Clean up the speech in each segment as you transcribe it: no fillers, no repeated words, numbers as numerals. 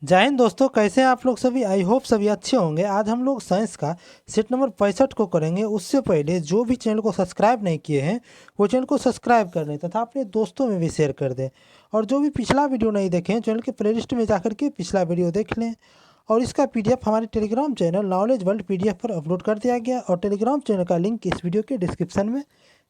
जय हिंद दोस्तों, कैसे हैं आप लोग सभी। आई होप सभी अच्छे होंगे। आज हम लोग साइंस का सेट नंबर 65 को करेंगे। उससे पहले जो भी चैनल को सब्सक्राइब नहीं किए हैं वो चैनल को सब्सक्राइब कर लें तथा अपने दोस्तों में भी शेयर कर दें। और जो भी पिछला वीडियो नहीं देखे हैं चैनल के प्लेलिस्ट में जाकर के पिछला वीडियो देख लें। और इसका पीडीएफ हमारे Telegram channel knowledge world PDF पर अपलोड कर दिया गया और टेलीग्राम चैनल का लिंक इस वीडियो के डिस्क्रिप्शन में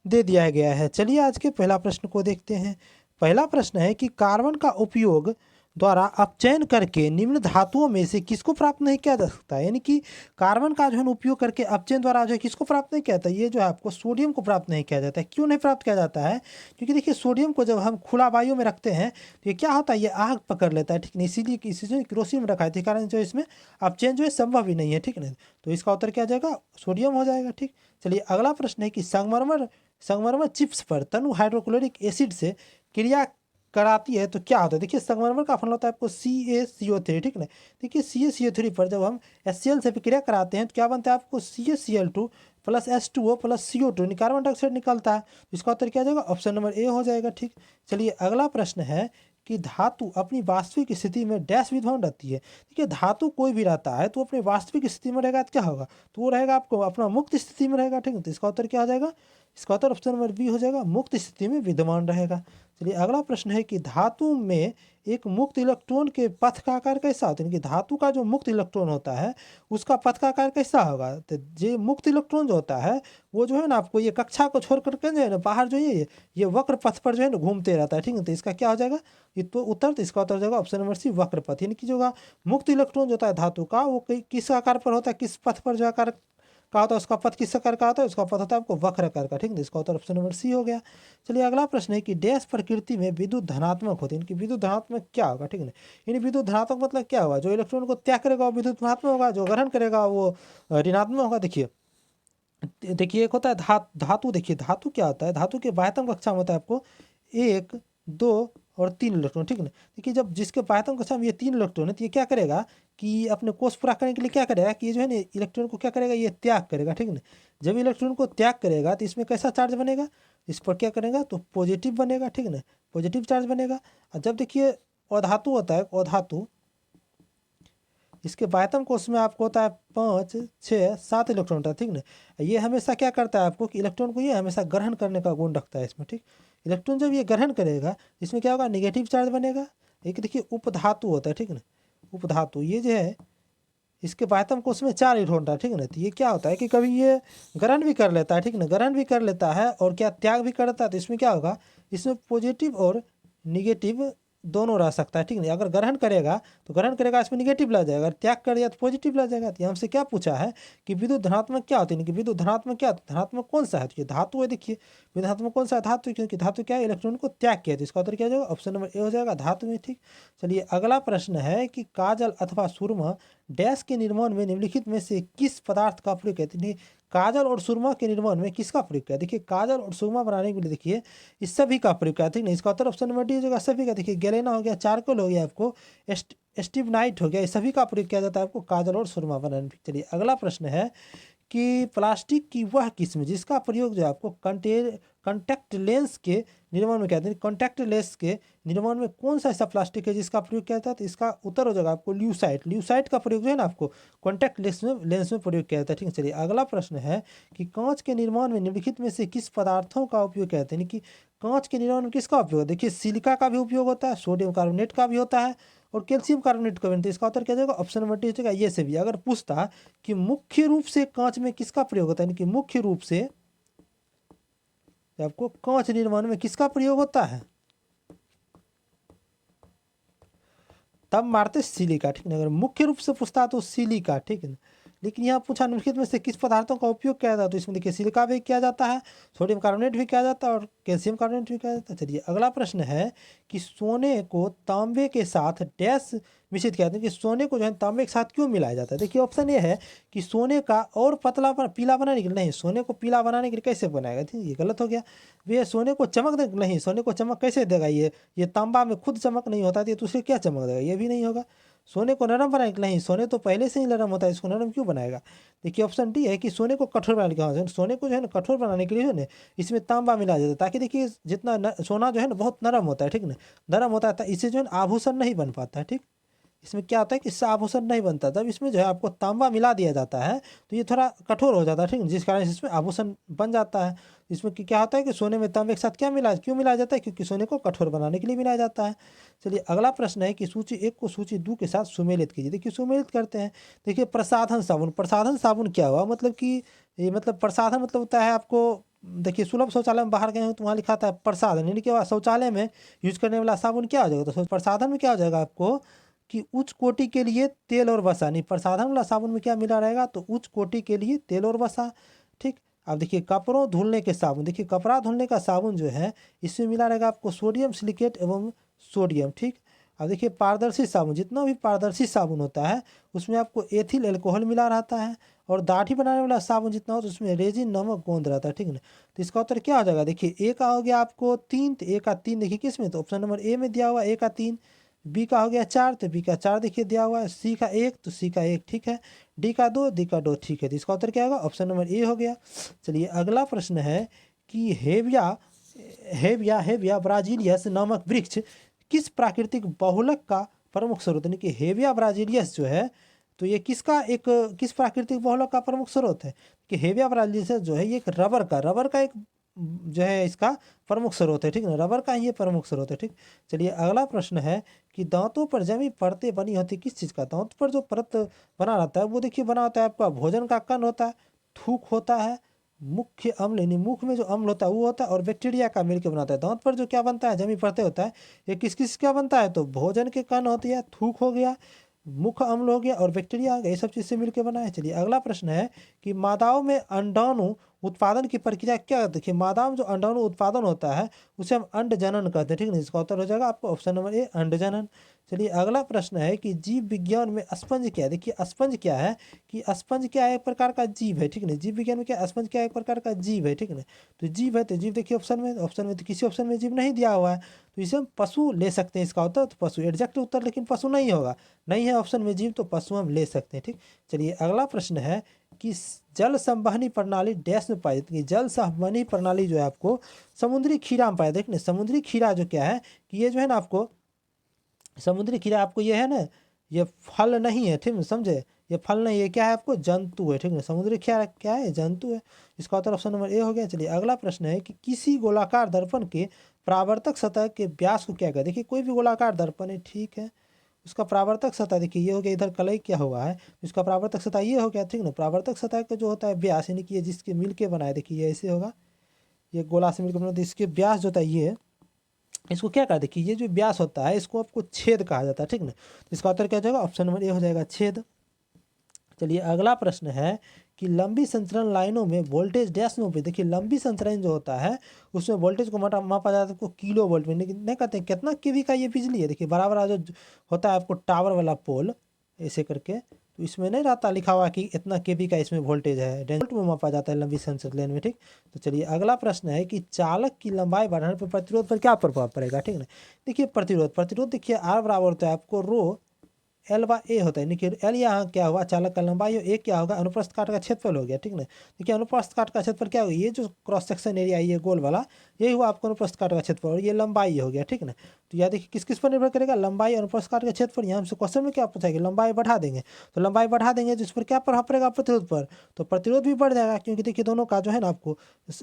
दे दिया गया है। चलिए आज के पहला प्रश्न को देखते हैं। पहला प्रश्न है कि कार्बन का उपयोग द्वारा अपचयन करके निम्न धातुओं में से किसको प्राप्त नहीं किया जा सकता है। यानी कि कार्बन का जो है उपयोग करके अपचयन द्वारा जो है किसको प्राप्त नहीं किया जाता है, ये जो है आपको सोडियम को प्राप्त नहीं किया जाता है। क्यों नहीं प्राप्त किया जाता है? क्योंकि देखिए सोडियम को जब हम खुला वायु में रखते हैं तो ये क्या होता है, ये आग पकड़ लेता है, ठीक नहीं। इसीलिए इसी केरोसिन में रखा है, कारण जो इसमें अपचयन जो है संभव ही नहीं है, ठीक नहीं। तो इसका उत्तर क्या जाएगा, सोडियम हो जाएगा। ठीक, चलिए अगला प्रश्न है कि संगमरमर संगमरमर चिप्स पर तनु हाइड्रोक्लोरिक एसिड से क्रिया कराती है तो क्या होता है। देखिए संगमरमर का फॉर्मूला होता है आपको CaCO3, ठीक ना। देखिए CaCO3 पर जब हम HCl से प्रक्रिया कराते हैं तो क्या बनता है आपको CaCl2 plus H2O plus CO2 carbon dioxide निकलता है। इसका उत्तर क्या जाएगा, ऑप्शन नंबर ए हो जाएगा। ठीक, चलिए अगला प्रश्न है कि धातु अपनी वास्तविक स्थिति में डैश विद्यमान रहती है। देखिए धातु कोई भी रहता है तो अपने वास्तविक स्थिति में रहेगा तो क्या होगा, तो वो रहेगा आपको अपना मुक्त स्थिति में रहेगा। ठीक है, तो इसका उत्तर क्या हो जाएगा, इसका उत्तर ऑप्शन नंबर बी हो जाएगा, मुक्त स्थिति में विद्यमान रहेगा। चलिए अगला प्रश्न है कि धातु में एक मुक्त इलेक्ट्रॉन के पथ का आकार कैसा होता है। कि धातु का जो मुक्त इलेक्ट्रॉन होता है उसका पथ का आकार कैसा होगा। तो ये मुक्त इलेक्ट्रॉन जो होता है वो जो है ना आपको ये कक्षा को छोड़ करके जो है ना बाहर जो है ये वक्र पथ पर जो है ना घूमते रहता है। ठीक है, तो इसका क्या हो जाएगा, ये तो उत्तर, तो इसका उत्तर हो जाएगा ऑप्शन नंबर सी, वक्र पथ। यानी कि जो मुक्त इलेक्ट्रॉन जो होता है धातु का वो किस आकार पर होता है, किस पथ पर जो आकार का होता है, उसका पथ किस आकार का होता है, उसका पथ होता है आपको वक्र आकार का। ठीक है, इसका उत्तर ऑप्शन नंबर सी हो गया। चलिए अगला प्रश्न है कि डैश प्रकृति में विद्युत धनात्मक होती है। इनकी विद्युत धनात्मक क्या होगा। ठीक है, यानी विद्युत धनात्मक मतलब क्या होगा, जो इलेक्ट्रॉन को त्याग करेगा वो विद्युत धनात्मक होगा, जो ग्रहण करेगा वो ऋणात्मक होगा। देखिए देखिए एक होता है धातु। देखिए धातु क्या होता है, धातु के बाह्यतम कक्षा में होता है आपको 1, 2 और 3 इलेक्ट्रॉन। ठीक है ना, देखिए जब जिसके बाह्यतम कक्षा में ये 3 इलेक्ट्रॉन है तो ये क्या करेगा कि अपने कोष पूरा करने के लिए क्या करेगा कि ये जो है ना इलेक्ट्रॉन को क्या करेगा, ये त्याग करेगा। ठीक है ना, जब इलेक्ट्रॉन को त्याग करेगा तो इसमें कैसा चार्ज बनेगा, इस पर क्या करेगा तो पॉजिटिव बनेगा। ठीक है ना, पॉजिटिव चार्ज बनेगा। और जब देखिए अधातु होता है, अधातु इसके बाह्यतम कोष में आपको होता है 5, 6, 7 इलेक्ट्रॉन होता है। ठीक ना, ये हमेशा क्या करता है आपको कि इलेक्ट्रॉन को ये हमेशा ग्रहण करने का गुण रखता है इसमें। ठीक, इलेक्ट्रॉन जब ये ग्रहण करेगा इसमें क्या होगा, निगेटिव चार्ज बनेगा। एक देखिए उपधातु होता है। ठीक ना, उपधातु ये जो है इसके बाह्यतम कोष में 4 इलेक्ट्रॉन होता है। ठीक है ना, तो ये क्या होता है कि कभी ये ग्रहण भी कर लेता है। ठीक ना, ग्रहण भी कर लेता है और क्या त्याग भी करता है। तो इसमें क्या होगा, इसमें पॉजिटिव और निगेटिव दोनों रह सकता है। ठीक है, अगर ग्रहण करेगा तो ग्रहण करेगा इसमें निगेटिव लग जाएगा, अगर त्याग कर दिया तो पॉजिटिव लग जाएगा। तो हमसे क्या पूछा है कि विद्युत धनात्मक क्या होती है, कि विद्युत धनात्मक क्या, धनात्मक कौन सा है, तो ये धातु है। देखिए विद्युत धनात्मक कौन सा है, धातु, क्योंकि धातु क्या है, इलेक्ट्रॉन को त्याग किया। तो इसका उत्तर क्या हो जाएगा, ऑप्शन नंबर ए हो जाएगा, धातु में। ठीक, चलिए अगला प्रश्न है कि काजल अथवा सुरमा डैश के निर्माण में निम्नलिखित में से किस पदार्थ का प्रयोग है। काजल और सुरमा के निर्माण में किसका प्रयोग किया। देखिए काजल और सुरमा बनाने के लिए देखिए इस सभी का प्रयोग किया। ठीक है, इसका उत्तर ऑप्शन नंबर डी हो जाएगा, सभी का। देखिए गैलेना हो गया, चारकोल हो गया, आपको स्टिबनाइट हो गया, इस सभी का प्रयोग किया जाता है आपको काजल और सुरमा बनाने में। चलिए अगला प्रश्न है कि प्लास्टिक की वह किस्म जिसका प्रयोग जो है आपको कॉन्टैक्ट लेंस के निर्माण में किया जाता है। कॉन्टैक्ट लेंस के निर्माण में कौन सा ऐसा प्लास्टिक है जिसका प्रयोग किया जाता है, तो इसका उत्तर हो जाएगा आपको ल्यूसाइट। ल्यूसाइट का प्रयोग जो है ना आपको कॉन्टैक्ट लेंस में प्रयोग किया जाता है। ठीक है, चलिए अगला प्रश्न है कि कांच के निर्माण में निम्नलिखित में से किस पदार्थों का उपयोग किया जाता है। यानी कि कांच के निर्माण में किसका उपयोग है। देखिए सिलिका का भी उपयोग होता है, सोडियम कार्बोनेट का भी होता है और कैल्शियम कार्बोनेट का भी। तो इसका उत्तर क्या जाएगा, ऑप्शन नंबर डी हो जाएगा, ये से भी। अगर पूछता कि मुख्य रूप से कांच में किसका प्रयोग होता है, यानी कि मुख्य रूप से आपको कांच निर्माण में किसका प्रयोग होता है, तब मारते सिलिका। ठीक है, अगर मुख्य रूप से पूछता तो सिलिका। ठीक है, लेकिन यहाँ पूछा निम्नलिखित में से किस पदार्थों का उपयोग किया जाता है, तो इसमें देखिए सिलिका भी किया जाता है, सोडियम कार्बोनेट भी किया जाता है और कैल्शियम कार्बोनेट भी किया जाता है। चलिए अगला प्रश्न है कि सोने को तांबे के साथ डैश मिश्रित किया जाता है। कि सोने को जो है तांबे के साथ क्यों मिलाया जाता है। देखिए ऑप्शन ये है कि सोने का और पतला पीला बनाने के लिए, नहीं सोने को पीला बनाने के लिए कैसे बनाएगा, ठीक है, ये गलत हो गया। ये सोने को चमक दे, नहीं सोने को चमक कैसे देगा, ये तांबा में खुद चमक नहीं होता, तो ये दूसरे क्या चमक देगा, ये भी नहीं होगा। सोने को नरम बनाने के लिए, नहीं सोने तो पहले से ही नरम होता है, इसको नरम क्यों बनाएगा। देखिए ऑप्शन डी है कि सोने को कठोर बनाने के लिए, सोने को जो है ना कठोर बनाने के लिए जो है ना इसमें तांबा मिला जाता है, ताकि देखिए जितना सोना जो है ना बहुत नरम होता है। ठीक ना, नरम होता है इसे जो है ना आभूषण नहीं बन पाता है। ठीक, इसमें क्या होता है कि इससे आभूषण नहीं बनता। जब इसमें जो है आपको तांबा मिला दिया जाता है तो ये थोड़ा कठोर हो जाता है, ठीक है, जिस कारण इसमें आभूषण बन जाता है। इसमें क्या होता है कि सोने में तांबे के साथ क्यों मिलाया जाता है, क्योंकि सोने को कठोर बनाने के लिए मिलाया जाता है। चलिए अगला प्रश्न है कि सूची 1 को सूची 2 के साथ सुमेलित कीजिए। देखिए सुमेलित करते हैं। देखिए प्रसाधन साबुन, प्रसाधन साबुन क्या हुआ, मतलब कि ये मतलब प्रसाधन मतलब होता है आपको, देखिए सुलभ शौचालय में बाहर गए हो तो वहाँ लिखा था प्रसाधन, यानी कि शौचालय में यूज करने वाला साबुन क्या हो जाएगा, तो प्रसाधन में क्या हो जाएगा आपको कि उच्च कोटि के लिए तेल और वसा। नहीं, प्रसाधन वाला साबुन में क्या मिला रहेगा, तो उच्च कोटि के लिए तेल और वसा। ठीक। अब देखिए कपड़ों धुलने के साबुन, देखिए कपड़ा धुलने का साबुन जो है इसमें मिला रहेगा आपको सोडियम सिलिकेट एवं सोडियम। ठीक। अब देखिए पारदर्शी साबुन, जितना भी पारदर्शी साबुन होता है उसमें आपको एथिल एल्कोहल मिला रहता है। और दाढ़ी बनाने वाला साबुन जितना हो तो उसमें रेजिन नमक गोंद रहता है। ठीक ना, तो इसका उत्तर क्या हो जाएगा, देखिए ए का हो गया आपको 3, तो ए का 3 देखिए किस में, तो ऑप्शन नंबर ए में दिया हुआ ए का 3। बी का हो गया 4, तो बी का 4 देखिए दिया हुआ है। सी का 1, तो सी का 1 ठीक है। डी का 2, डी का 2 ठीक है। तो इसका उत्तर क्या होगा, ऑप्शन नंबर ए हो गया। चलिए अगला प्रश्न है कि हेविया हेविया हेविया ब्राजीलियस नामक वृक्ष किस प्राकृतिक बहुलक का प्रमुख स्रोत, यानी कि हेविया ब्राजीलियस जो है तो ये किस प्राकृतिक बहुलक का प्रमुख स्रोत है, कि हेविया ब्राजीलियस जो है ये एक रबर का एक जो है इसका प्रमुख स्रोत है। ठीक है, रबर का ही ये प्रमुख स्रोत है। ठीक। चलिए अगला प्रश्न है कि दांतों पर जमी परतें बनी होती किस चीज़ का, दांत पर जो परत बना रहता है वो देखिए बना होता है आपका भोजन का कण होता है, थूक होता है, मुख्य अम्ल यानी मुख में जो अम्ल होता है वो होता है, और बैक्टीरिया का मिलकर बनाता है। दांत पर जो क्या बनता है, जमी परतें होता है, ये किस किस का बनता है, तो भोजन के कण होती है, थूक हो गया, मुख्य अम्ल हो गया और बैक्टीरिया हो गया, ये सब चीज़ से मिलकर बना है। चलिए अगला प्रश्न है कि मादाओं में अंडाणु उत्पादन की प्रक्रिया क्या है। देखिए मादाओं में जो अंडाणु उत्पादन होता है उसे हम अंड जनन कहते हैं। ठीक है, इसका उत्तर हो जाएगा आपको ऑप्शन नंबर ए अंड जनन। चलिए अगला प्रश्न है कि जीव विज्ञान में स्पंज क्या है। देखिए स्पंज क्या है कि स्पंज क्या है, एक प्रकार का जीव है। ठीक है, जीव विज्ञान में क्या स्पंज क्या है, एक प्रकार का जीव है। ठीक है, तो जीव है, तो जीव देखिए ऑप्शन में तो किसी ऑप्शन में जीव नहीं दिया हुआ है, तो इसे हम पशु ले सकते हैं। इसका उत्तर तो पशु एग्जैक्ट उत्तर, लेकिन पशु नहीं होगा, नहीं है ऑप्शन में जीव, तो पशु हम ले सकते हैं। ठीक। चलिए अगला प्रश्न है कि जल संवहनी प्रणाली डैश में पाई जाती है। जल संवहनी प्रणाली जो है आपको समुद्री खीरा में पाया। देखने समुद्री खीरा जो क्या है कि ये जो है ना आपको समुद्री खीरा आपको ये है ना, ये फल नहीं है। ठीक है, समझे, ये फल नहीं, ये क्या है आपको जंतु है। ठीक है, समुद्री खीरा क्या है, जंतु है। इसका उत्तर ऑप्शन नंबर ए हो गया। चलिए अगला प्रश्न है कि किसी गोलाकार दर्पण के परावर्तक सतह के व्यास को क्या कहते हैं। देखिए कोई भी गोलाकार दर्पण है, ठीक है, उसका परावर्तक सतह देखिए ये हो गया, इधर कलई क्या हुआ है, इसका परावर्तक सतह ये हो गया। ठीक ना, परावर्तक सतह का जो होता है व्यास, यानी कि ये जिसके मिल के बनाए, देखिए ये ऐसे होगा, ये गोला से मिलकर बना, तो इसके व्यास जो होता है ये, इसको क्या कहा, देखिए ये जो व्यास होता है इसको आपको छेद कहा जाता है। ठीक ना, तो इसका उत्तर क्या हो जाएगा, ऑप्शन नंबर ए हो जाएगा छेद। चलिए अगला प्रश्न है कि लंबी संचरण लाइनों में वोल्टेज डैश में होती है। देखिए लंबी संचरण जो होता है उसमें वोल्टेज को मापा जाता है आपको किलो वोल्ट में, लेकिन नहीं कहते हैं कितना केवी का ये बिजली है। देखिए बड़ा बड़ा जो होता है आपको टावर वाला पोल ऐसे करके, तो इसमें नहीं रहता लिखा हुआ कि इतना केवी का इसमें वोल्टेज है, वोल्ट में मापा जाता है लंबी संचरण लाइन में। ठीक। तो चलिए अगला प्रश्न है कि चालक की लंबाई बढ़ाने पर प्रतिरोध पर क्या प्रभाव पड़ेगा। ठीक है, देखिए प्रतिरोध देखिए आर बराबर होता है आपको रो एल बा ए होता है, देखिए एल यहाँ क्या हुआ चालक का लंबाई, हो ए क्या होगा अनुप्रस्थ काट का क्षेत्रफल हो गया। ठीक ना, देखिए अनुप्रस्थ काट का क्षेत्रफल क्या होगा, ये जो क्रॉस सेक्शन एरिया है ये गोल वाला, यही हुआ आपको अनुप्रस्थ काट का क्षेत्रफल, और ये लंबाई हो गया। ठीक ना, तो यह देखिए किस किस पर निर्भर करेगा, लंबाई अनुप्रस्थ काट का क्षेत्रफल। यहाँ हमसे क्वेश्चन में क्या पूछा, लंबाई बढ़ा देंगे, तो लंबाई बढ़ा देंगे तो इस पर क्या प्रभाव पड़ेगा, प्रतिरोध पर, तो प्रतिरोध भी बढ़ जाएगा, क्योंकि देखिए दोनों का जो है ना आपको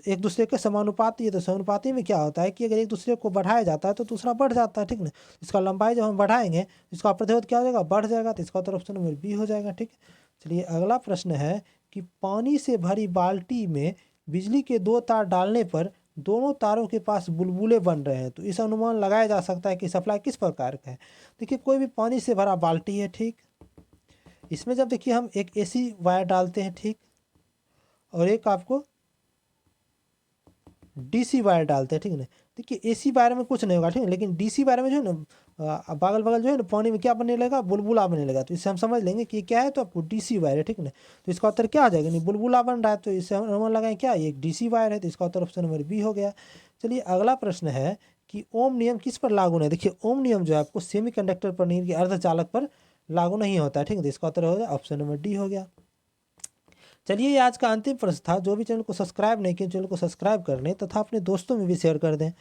एक दूसरे के समानुपाती है। तो समानुपाती में क्या होता है कि अगर एक दूसरे को बढ़ाया जाता है तो दूसरा बढ़ जाता है। ठीक ना, इसका लंबाई जब हम बढ़ाएंगे इसका प्रतिरोध क्या हो जाएगा, बढ़ जाएगा, तो इसका उत्तर ऑप्शन नंबर बी हो जाएगा। ठीक। चलिए अगला प्रश्न है कि पानी से भरी बाल्टी में बिजली के 2 तार डालने पर दोनों तारों के पास बुलबुले बन रहे हैं, तो इस अनुमान लगाया जा सकता है कि सप्लाई किस प्रकार का है। देखिए कोई भी पानी से भरा बाल्टी है, ठीक, इसमें जब देखिए हम एक एसी वायर डालते हैं, ठीक, और एक आपको डीसी वायर डालते हैं। ठीक है ना, देखिए एसी वायर में कुछ नहीं होगा, ठीक है, लेकिन डीसी वायर में जो है ना बगल बगल जो है ना पानी में क्या बनने लगेगा, बुलबुला बनने लगा, तो इससे हम समझ लेंगे कि क्या है, तो आपको डीसी वायर है। ठीक है ना, तो इसका उत्तर क्या आ जाएगा, नहीं बुलबुला बन रहा है, तो इससे हम अनुमान लगाएं क्या ये एक डीसी वायर है, तो इसका उत्तर ऑप्शन नंबर बी हो गया। चलिए अगला प्रश्न है कि ओम नियम किस पर लागू नहीं। देखिए ओम नियम जो है आपको सेमीकंडक्टर पर नहीं कि अर्धचालक पर लागू नहीं होता है। ठीक है, तो इसका उत्तर हो गया ऑप्शन नंबर डी हो गया। चलिए ये आज का अंतिम प्रश्न था। जो भी चैनल को सब्सक्राइब नहीं किए चैनल को सब्सक्राइब कर लें तथा अपने दोस्तों में भी शेयर कर दें,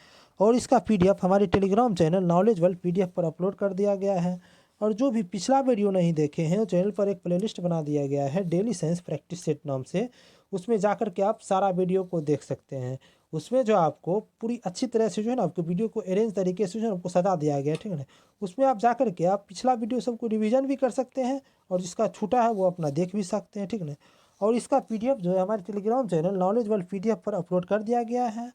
और इसका पीडीएफ हमारे Telegram channel knowledge world PDF पर अपलोड कर दिया गया है। और जो भी पिछला वीडियो नहीं देखे हैं चैनल पर एक प्लेलिस्ट बना दिया गया है डेली साइंस प्रैक्टिस सेट नाम से, उसमें जाकर के आप सारा वीडियो को देख सकते हैं। उसमें जो आपको पूरी अच्छी तरह से जो है ना आपको वीडियो को अरेंज तरीके से जो है आपको सजा दिया गया है, ठीक है ना। उसमें आप जाकर के आप पिछला वीडियो सबको रिवीजन भी कर सकते हैं और जिसका छूटा है वो अपना देख भी सकते हैं, ठीक है ना। और इसका पीडीएफ जो है हमारे Telegram channel knowledge world PDF पर अपलोड कर दिया गया है।